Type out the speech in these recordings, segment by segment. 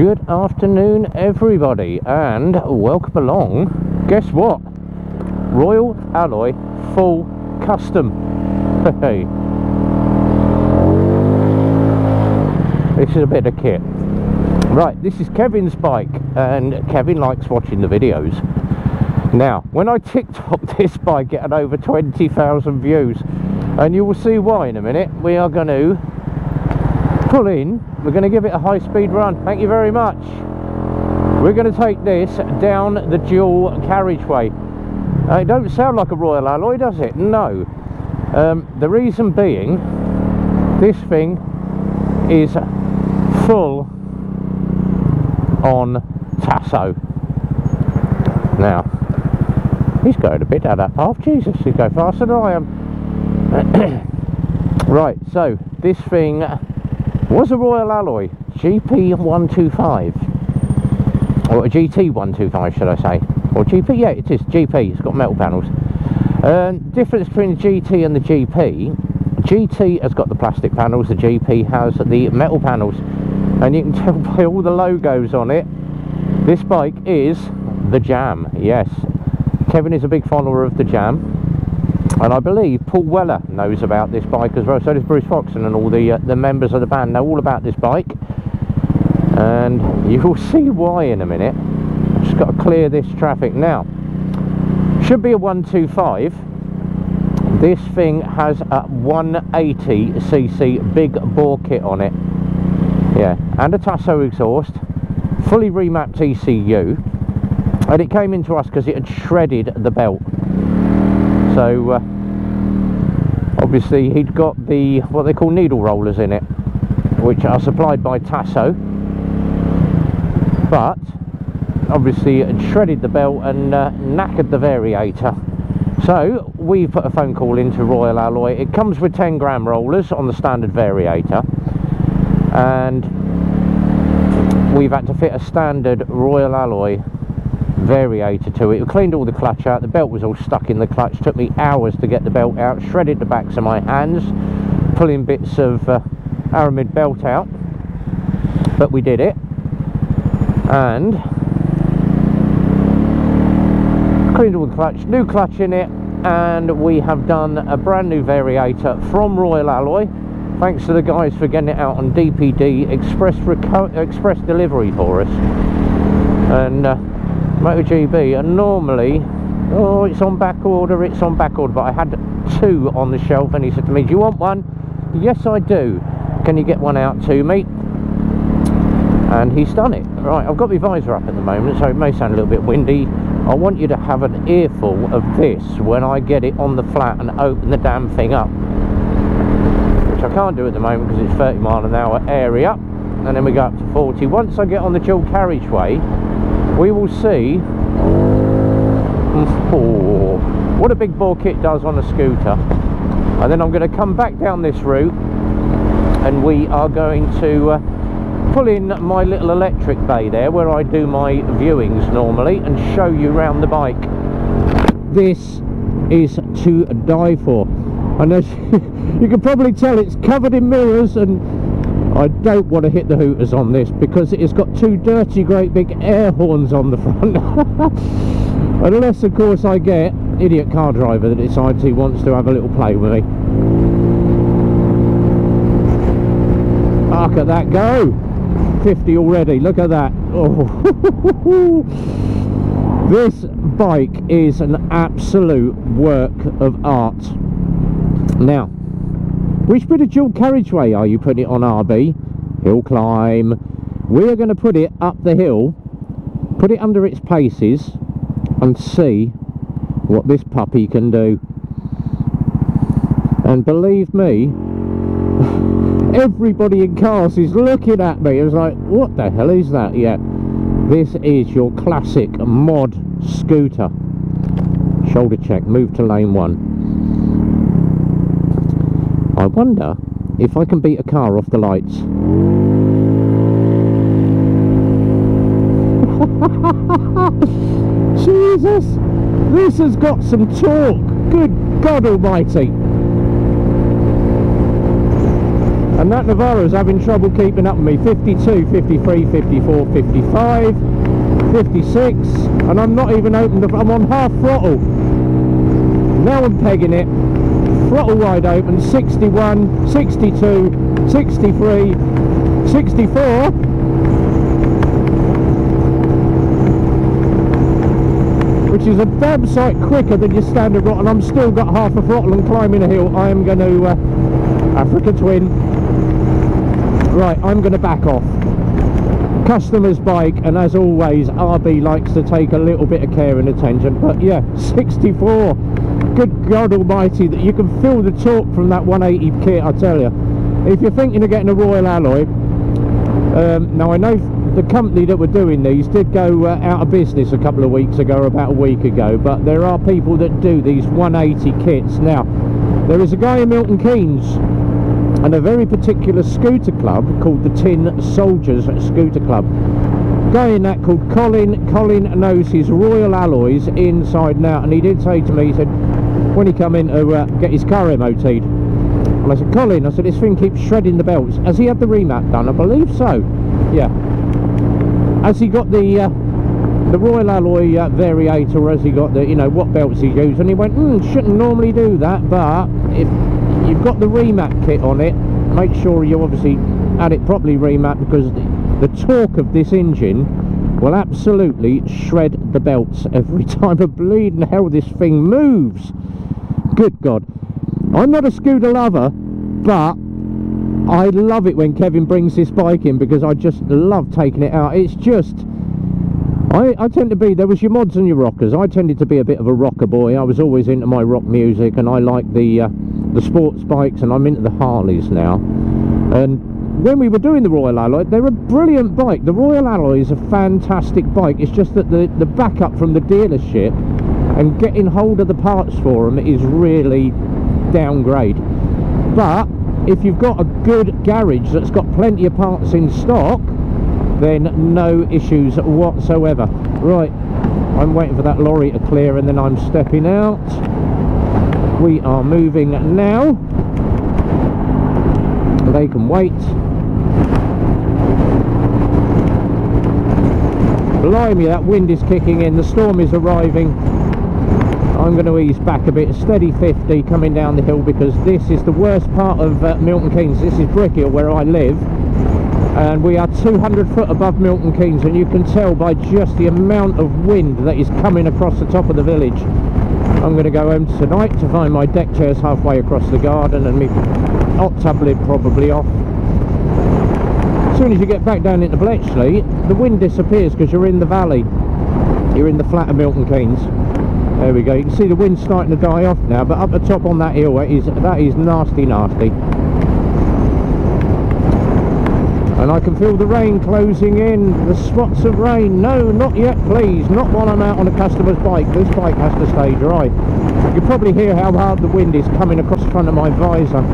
Good afternoon everybody and welcome along. Guess what? Royal Alloy full custom. Hey, this is a bit of kit. Right, this is Kevin's bike and Kevin likes watching the videos. Now when I TikTok this bike it had over 20,000 views and you will see why in a minute. We are going to pull in, we're going to give it a high-speed run. Thank you very much. We're going to take this down the dual carriageway. It don't sound like a Royal Alloy, does it? No. The reason being, this thing is full on Tasso. Now, he's going a bit down that path. Jesus, he's going faster than I am. Right, so this thing was a Royal Alloy GP125, or a GT125 should I say, or GP, yeah it is GP, it's got metal panels. Difference between the GT and the GT has got the plastic panels, the GP has the metal panels, and you can tell by all the logos on it, this bike is the Jam. Yes, Kevin is a big follower of the Jam. And I believe Paul Weller knows about this bike as well, so does Bruce Foxton, and all the members of the band know all about this bike. And you will see why in a minute. I've just got to clear this traffic now. Should be a 125. This thing has a 180cc big bore kit on it. Yeah, and a Tasso exhaust, fully remapped ECU. And it came into us because it had shredded the belt. So obviously he'd got the what they call needle rollers in it, which are supplied by Tasso, but obviously it had shredded the belt and knackered the variator. So we put a phone call into Royal Alloy. It comes with 10 gram rollers on the standard variator, and we've had to fit a standard Royal Alloy variator to it. We cleaned all the clutch out, the belt was all stuck in the clutch, took me hours to get the belt out, shredded the backs of my hands pulling bits of aramid belt out, but we did it. And cleaned all the clutch, new clutch in it, and we have done a brand new variator from Royal Alloy, thanks to the guys for getting it out on DPD express delivery for us. And MotoGP, and normally, oh, it's on back order, but I had 2 on the shelf, and he said to me, do you want one? Yes I do. Can you get one out to me? And he's done it. Right, I've got my visor up at the moment, so it may sound a little bit windy. I want you to have an earful of this when I get it on the flat and open the damn thing up, which I can't do at the moment because it's 30 mile an hour area, and then we go up to 40. Once I get on the dual carriageway, we will see what a big bore kit does on a scooter. And then I'm going to come back down this route and we are going to pull in my little electric bay there where I do my viewings normally and show you around the bike. This is to die for, and as you can probably tell, it's covered in mirrors, and I don't want to hit the hooters on this because it's got 2 dirty great big air horns on the front. Unless of course I get idiot car driver that decides he wants to have a little play with me. Look at that go! 50 already, look at that. Oh. This bike is an absolute work of art. Now, which bit of dual carriageway are you putting it on, RB? Hill climb. We're going to put it up the hill, put it under its paces, and see what this puppy can do. And believe me, everybody in cars is looking at me. It's like, what the hell is that? Yeah, this is your classic mod scooter. Shoulder check, move to lane 1. I wonder if I can beat a car off the lights. Jesus, this has got some torque. Good God almighty. And and that Navaro's having trouble keeping up with me. 52, 53, 54, 55, 56, and I'm not even open. I'm on half throttle. Now I'm pegging it. Throttle wide open. 61, 62, 63, 64. Which is a damn sight quicker than your standard throttle, and I'm still got half a throttle and climbing a hill. I am going to Africa Twin. Right, I'm going to back off. Customer's bike, and as always, RB likes to take a little bit of care and attention. But yeah, 64. Good God Almighty, that you can feel the torque from that 180 kit. I tell you, if you're thinking of getting a Royal Alloy, now I know the company that were doing these did go out of business a couple of weeks ago, about a week ago, but there are people that do these 180 kits. Now, there is a guy in Milton Keynes and a very particular scooter club called the Tin Soldiers Scooter Club. Guy in that called Colin. Colin knows his Royal Alloys inside and out, and he did say to me, he said, when he come in to get his car MOT'd, and I said, Colin, I said, this thing keeps shredding the belts. Has he had the remap done? I believe so. Yeah. Has he got the Royal Alloy variator, or has he got the, you know, what belts he's used? And he went, shouldn't normally do that, but if you've got the remap kit on it, make sure you obviously had it properly remapped, because the torque of this engine will absolutely shred the belts every time. A bleeding hell, this thing moves. Good God. I'm not a scooter lover, but I love it when Kevin brings this bike in, because I just love taking it out. It's just, I tend to be, there was your mods and your rockers. I tended to be a bit of a rocker boy. I was always into my rock music, and I like the sports bikes, and I'm into the Harleys now. And when we were doing the Royal Alloy, they're a brilliant bike. The Royal Alloy is a fantastic bike. It's just that the backup from the dealership and getting hold of the parts for them is really downgrade. But if you've got a good garage that's got plenty of parts in stock, then no issues whatsoever. Right, I'm waiting for that lorry to clear, and then I'm stepping out. We are moving now. They can wait. Blimey, that wind is kicking in. The storm is arriving. I'm going to ease back a bit. Steady 50 coming down the hill, because this is the worst part of Milton Keynes. This is Brick Hill, where I live, and we are 200 foot above Milton Keynes, and you can tell by just the amount of wind that is coming across the top of the village. I'm going to go home tonight to find my deck chairs halfway across the garden, and my hot tub lid probably off. As soon as you get back down into Bletchley, the wind disappears, because you're in the valley. You're in the flat of Milton Keynes. There we go. You can see the wind starting to die off now, but up the top on that hill, that is nasty, nasty. And I can feel the rain closing in, the spots of rain. No, not yet, please. Not while I'm out on a customer's bike. This bike has to stay dry. You can probably hear how hard the wind is coming across the front of my visor.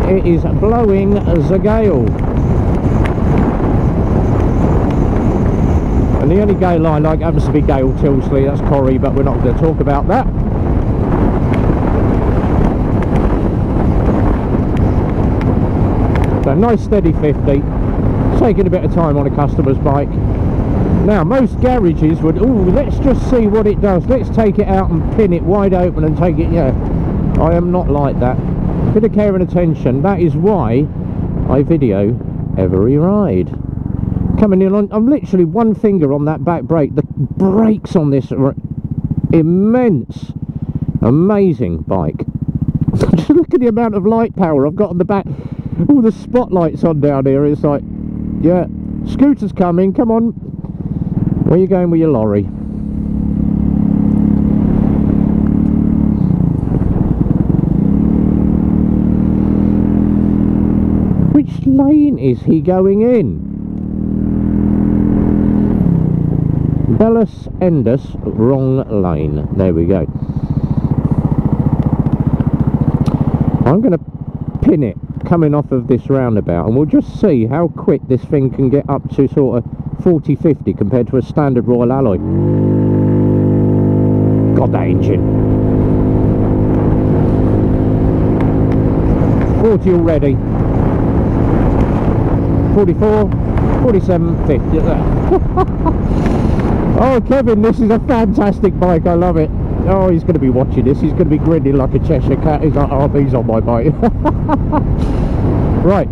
It is blowing as a gale. And the only gale I like happens to be Gale Tilsley. That's Corrie, but we're not going to talk about that. So nice steady 50, taking a bit of time on a customer's bike. Now most garages would, let's just see what it does, let's take it out and pin it wide open and take it. Yeah, I am not like that. Bit of care and attention. That is why I video every ride. Coming in on, I'm literally one finger on that back brake. The brakes on this are immense. Amazing bike. Just look at the amount of light power I've got on the back. All the spotlights on down here. It's like, yeah, scooter's coming, come on. Where are you going with your lorry? Which lane is he going in? Bellis Endus, wrong lane. There we go. I'm going to pin it coming off of this roundabout, and we'll just see how quick this thing can get up to sort of 40-50 compared to a standard Royal Alloy. God, that engine. 40 already. 44, 47, 50. Oh, Kevin, this is a fantastic bike. I love it. Oh, he's going to be watching this. He's going to be grinning like a Cheshire cat. He's like, oh, he's on my bike. Right.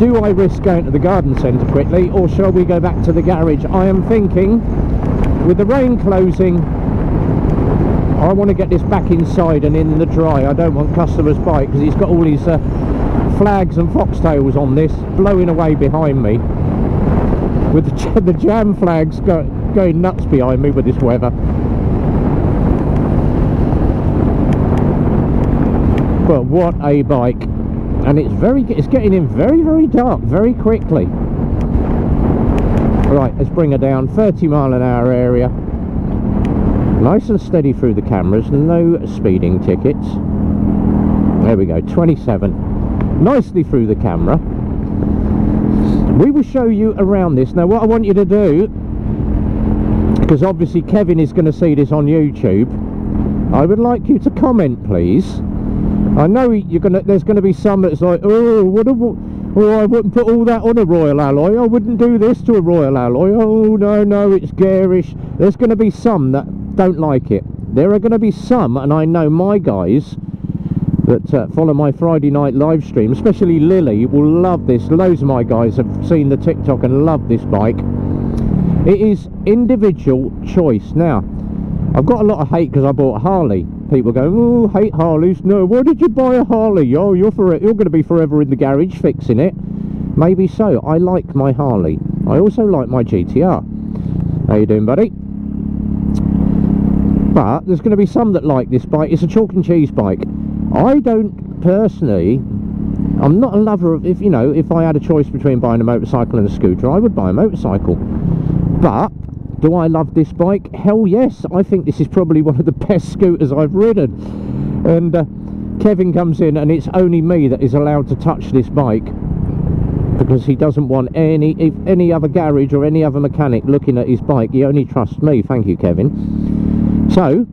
Do I risk going to the garden centre quickly, or shall we go back to the garage? I am thinking, with the rain closing, I want to get this back inside and in the dry. I don't want customers' bike, because he's got all his flags and foxtails on this, blowing away behind me. With the jam flags going nuts behind me with this weather. But what a bike. And it's getting in very, very dark very quickly. Right, let's bring her down. 30-mile-an-hour area. Nice and steady through the cameras. No speeding tickets. There we go, 27. Nicely through the camera. We will show you around this. Now, what I want you to do, because obviously Kevin is going to see this on YouTube, I would like you to comment, please. I know there's going to be some that's like, oh, I wouldn't put all that on a Royal Alloy. I wouldn't do this to a Royal Alloy. Oh, no, it's garish. There's going to be some that don't like it. There are going to be some, and I know my guys that follow my Friday night live stream, especially Lily, will love this. Loads of my guys have seen the TikTok and love this bike. It is individual choice. Now, I've got a lot of hate because I bought a Harley. People go, oh, hate Harleys. No, why did you buy a Harley? Oh, you're going to be forever in the garage fixing it. Maybe so. I like my Harley. I also like my GTR. How you doing, buddy? But there's going to be some that like this bike. It's a chalk and cheese bike. I don't personally, I'm not a lover of, if I had a choice between buying a motorcycle and a scooter, I would buy a motorcycle. But do I love this bike? Hell yes. I think this is probably one of the best scooters I've ridden. And Kevin comes in, and it's only me that is allowed to touch this bike, because he doesn't want any other garage or any other mechanic looking at his bike. He only trusts me. Thank you, Kevin. So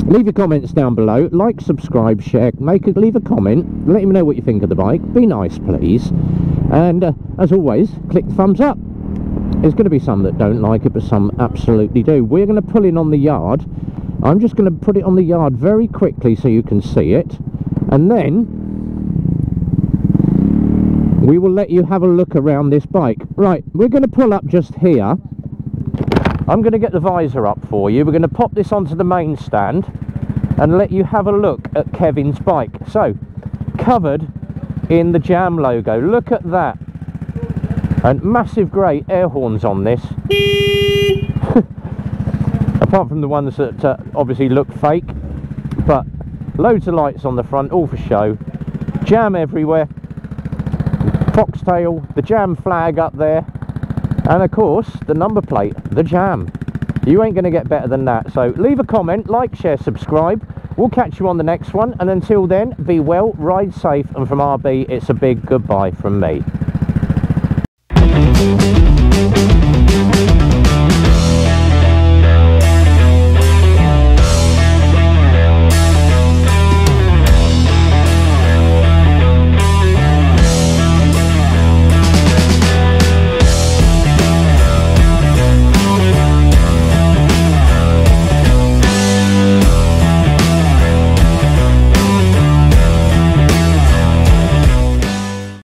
leave your comments down below, like, subscribe, share, leave a comment, let me know what you think of the bike. Be nice, please, and as always, click the thumbs up. There's going to be some that don't like it, but some absolutely do. We're going to pull in on the yard. I'm just going to put it on the yard very quickly so you can see it, and then we will let you have a look around this bike. Right, we're going to pull up just here. I'm going to get the visor up for you. We're going to pop this onto the main stand and let you have a look at Kevin's bike. So, covered in the Jam logo. Look at that. And massive grey air horns on this. Apart from the ones that obviously look fake. But loads of lights on the front, all for show. Jam everywhere. Foxtail, the Jam flag up there. And of course, the number plate, the Jam. You ain't going to get better than that. So leave a comment, like, share, subscribe. We'll catch you on the next one. And until then, be well, ride safe. And from RB, it's a big goodbye from me.